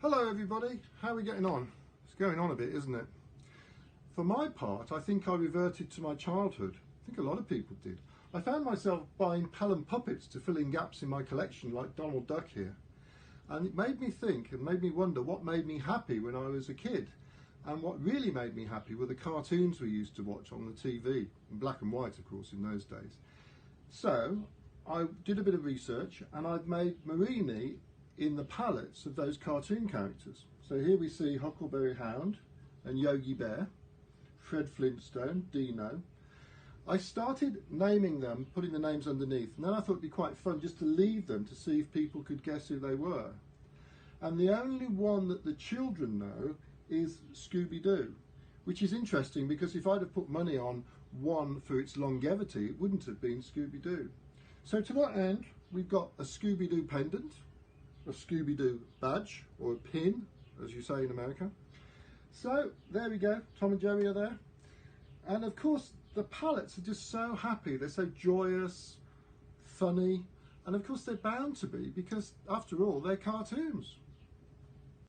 Hello everybody, how are we getting on? It's going on a bit, isn't it? For my part, I think I reverted to my childhood. I think a lot of people did. I found myself buying Pelham puppets to fill in gaps in my collection, like Donald Duck here. And it made me think and made me wonder what made me happy when I was a kid. And what really made me happy were the cartoons we used to watch on the TV, in black and white of course in those days. So I did a bit of research and I've made murrini in the palettes of those cartoon characters. So here we see Huckleberry Hound and Yogi Bear, Fred Flintstone, Dino. I started naming them, putting the names underneath, and then I thought it'd be quite fun just to leave them to see if people could guess who they were. And the only one that the children know is Scooby-Doo, which is interesting because if I'd have put money on one for its longevity, it wouldn't have been Scooby-Doo. So to that end, we've got a Scooby-Doo pendant, a Scooby-Doo badge, or a pin, as you say in America. So there we go, Tom and Jerry are there. And of course, the palettes are just so happy, they're so joyous, funny, and of course they're bound to be because, after all, they're cartoons.